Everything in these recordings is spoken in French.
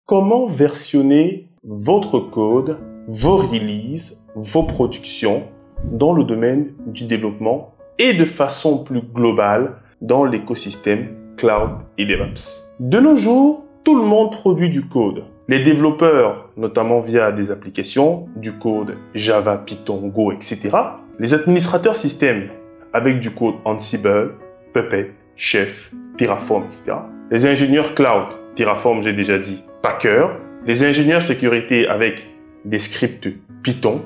Comment versionner votre code, vos releases, vos productions dans le domaine du développement et de façon plus globale dans l'écosystème Cloud et DevOps. De nos jours, tout le monde produit du code. Les développeurs, notamment via des applications, du code Java, Python, Go, etc. Les administrateurs système avec du code Ansible, Puppet, Chef, Terraform, etc. Les ingénieurs cloud, Terraform, j'ai déjà dit, Packer. Les ingénieurs sécurité avec des scripts Python.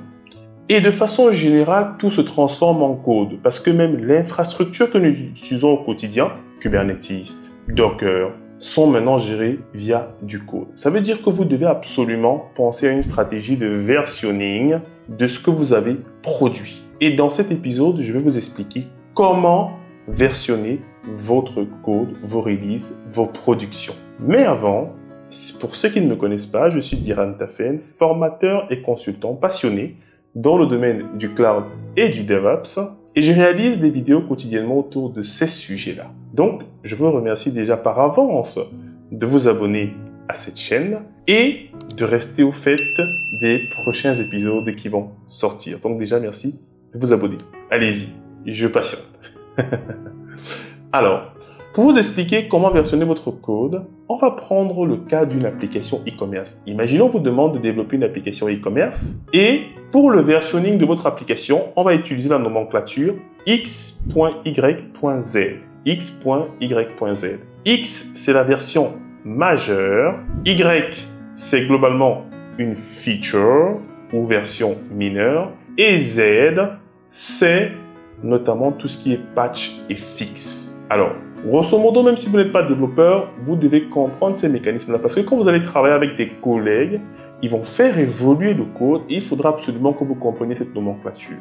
Et de façon générale, tout se transforme en code parce que même l'infrastructure que nous utilisons au quotidien, Kubernetes, Docker, sont maintenant gérées via du code. Ça veut dire que vous devez absolument penser à une stratégie de versionning de ce que vous avez produit. Et dans cet épisode, je vais vous expliquer comment versionner votre code, vos releases, vos productions. Mais avant, pour ceux qui ne me connaissent pas, je suis Diran Tafen, formateur et consultant passionné dans le domaine du cloud et du DevOps, et je réalise des vidéos quotidiennement autour de ces sujets-là. Donc, je vous remercie déjà par avance de vous abonner à cette chaîne et de rester au fait des prochains épisodes qui vont sortir. Donc déjà, merci de vous abonner. Allez-y, je patiente. Alors, pour vous expliquer comment versionner votre code, on va prendre le cas d'une application e-commerce. Imaginons vous demande de développer une application e-commerce et pour le versionning de votre application, on va utiliser la nomenclature x.y.z. x.y.z. X, c'est la version majeure. Y, c'est globalement une feature ou version mineure. Et Z, c'est notamment tout ce qui est patch et fixe. Alors, grosso modo, même si vous n'êtes pas développeur, vous devez comprendre ces mécanismes-là. Parce que quand vous allez travailler avec des collègues, ils vont faire évoluer le code et il faudra absolument que vous compreniez cette nomenclature.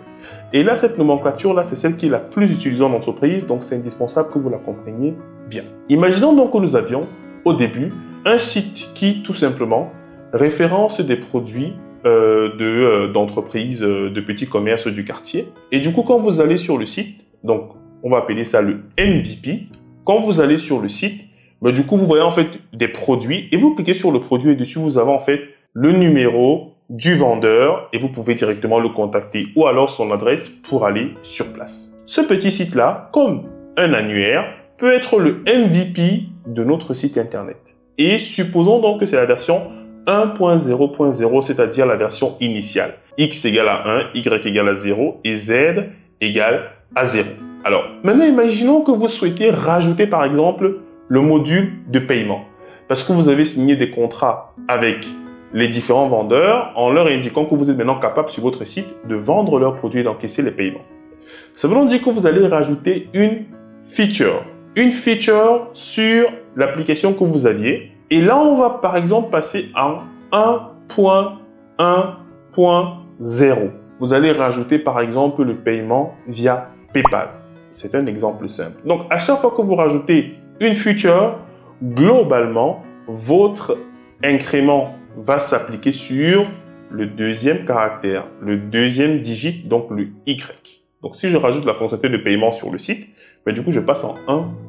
Et là, cette nomenclature-là, c'est celle qui est la plus utilisée en entreprise, donc c'est indispensable que vous la compreniez bien. Imaginons donc que nous avions, au début, un site qui, tout simplement, référence des produits d'entreprises, de petits commerces du quartier. Et du coup, quand vous allez sur le site, donc on va appeler ça le MVP, quand vous allez sur le site, du coup, vous voyez en fait des produits et vous cliquez sur le produit et dessus, vous avez en fait le numéro du vendeur et vous pouvez directement le contacter ou alors son adresse pour aller sur place. Ce petit site-là, comme un annuaire, peut être le MVP de notre site internet. Et supposons donc que c'est la version 1.0.0, c'est-à-dire la version initiale. X égale à 1, Y égale à 0 et Z égale à 0. Alors, maintenant, imaginons que vous souhaitez rajouter par exemple le module de paiement parce que vous avez signé des contrats avec les différents vendeurs en leur indiquant que vous êtes maintenant capable sur votre site de vendre leurs produits et d'encaisser les paiements. Ça veut dire que vous allez rajouter une feature sur l'application que vous aviez. Et là, on va par exemple passer en 1.1.0. Vous allez rajouter par exemple le paiement via PayPal. C'est un exemple simple. Donc, à chaque fois que vous rajoutez une feature, globalement, votre incrément va s'appliquer sur le deuxième caractère, le deuxième digit, donc le Y. Donc, si je rajoute la fonctionnalité de paiement sur le site, du coup, je passe en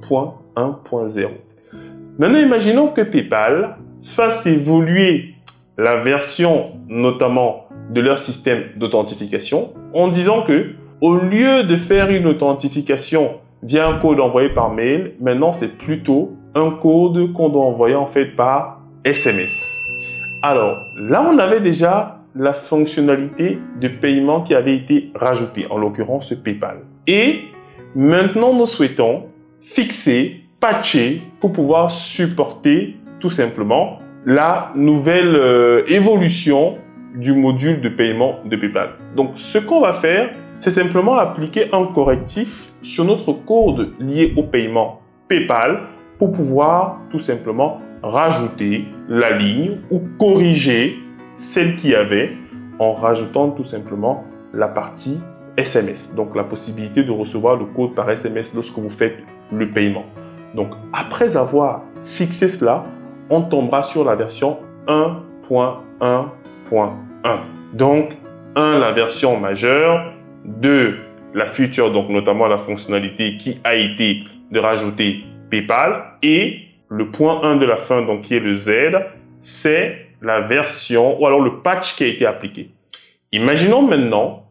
1.1.0. Maintenant, imaginons que PayPal fasse évoluer la version, notamment, de leur système d'authentification en disant que, au lieu de faire une authentification via un code envoyé par mail, maintenant, c'est plutôt un code qu'on doit envoyer en fait par SMS. Alors, là, on avait déjà la fonctionnalité de paiement qui avait été rajoutée, en l'occurrence PayPal. Et maintenant, nous souhaitons fixer, patcher pour pouvoir supporter tout simplement la nouvelle évolution du module de paiement de PayPal. Donc, ce qu'on va faire, c'est simplement appliquer un correctif sur notre code lié au paiement PayPal pour pouvoir tout simplement rajouter la ligne ou corriger celle qu'il y avait en rajoutant tout simplement la partie SMS. Donc, la possibilité de recevoir le code par SMS lorsque vous faites le paiement. Donc, après avoir fixé cela, on tombera sur la version 1.1.1. Donc, 1, la version majeure, 2, la feature, donc notamment la fonctionnalité qui a été de rajouter PayPal et le point 1 de la fin, donc qui est le Z, c'est la version ou alors le patch qui a été appliqué. Imaginons maintenant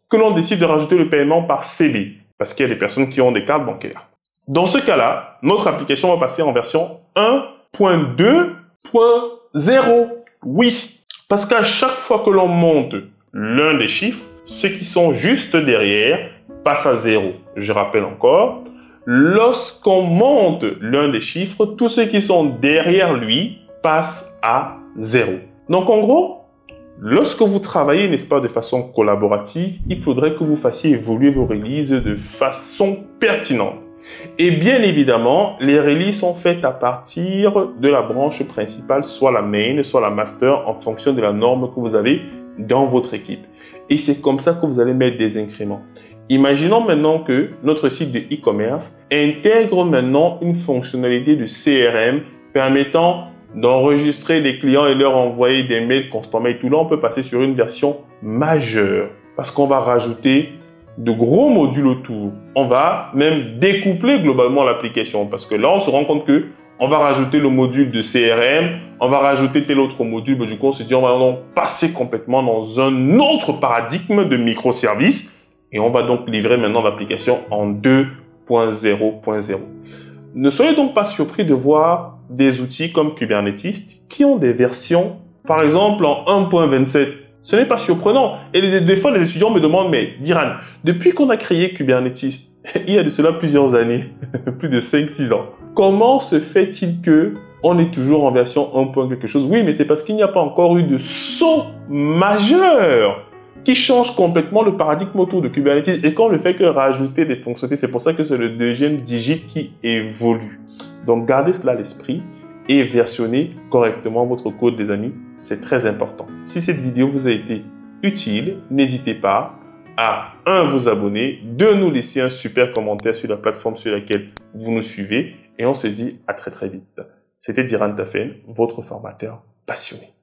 que l'on décide de rajouter le paiement par CB, parce qu'il y a des personnes qui ont des cartes bancaires. Dans ce cas-là, notre application va passer en version 1.2.0. Oui, parce qu'à chaque fois que l'on monte l'un des chiffres, ceux qui sont juste derrière passent à 0. Je rappelle encore, lorsqu'on monte l'un des chiffres, tous ceux qui sont derrière lui passent à 0. Donc en gros, lorsque vous travaillez, n'est-ce pas, de façon collaborative, il faudrait que vous fassiez évoluer vos releases de façon pertinente. Et bien évidemment, les releases sont faites à partir de la branche principale, soit la main, soit la master, en fonction de la norme que vous avez dans votre équipe. Et c'est comme ça que vous allez mettre des incréments. Imaginons maintenant que notre site de e-commerce intègre maintenant une fonctionnalité de CRM permettant d'enregistrer les clients et leur envoyer des mails constamment. Et tout là, on peut passer sur une version majeure parce qu'on va rajouter de gros modules autour. On va même découpler globalement l'application parce que là, on se rend compte que on va rajouter le module de CRM, on va rajouter tel autre module. Mais du coup, on se dit, on va donc passer complètement dans un autre paradigme de microservices et on va donc livrer maintenant l'application en 2.0.0. Ne soyez donc pas surpris de voir des outils comme Kubernetes qui ont des versions, par exemple en 1.27. Ce n'est pas surprenant. Et des fois, les étudiants me demandent, mais Diran, depuis qu'on a créé Kubernetes, il y a de cela plusieurs années, plus de 5-6 ans, comment se fait-il que on est toujours en version 1. quelque chose? Oui, mais c'est parce qu'il n'y a pas encore eu de saut majeur qui change complètement le paradigme autour de Kubernetes. Et quand on ne fait que rajouter des fonctionnalités, c'est pour ça que c'est le deuxième digit qui évolue. Donc, gardez cela à l'esprit et versionnez correctement votre code, les amis. C'est très important. Si cette vidéo vous a été utile, n'hésitez pas à 1. vous abonner, 2. nous laisser un super commentaire sur la plateforme sur laquelle vous nous suivez et on se dit à très vite. C'était Diran Tafen, votre formateur passionné.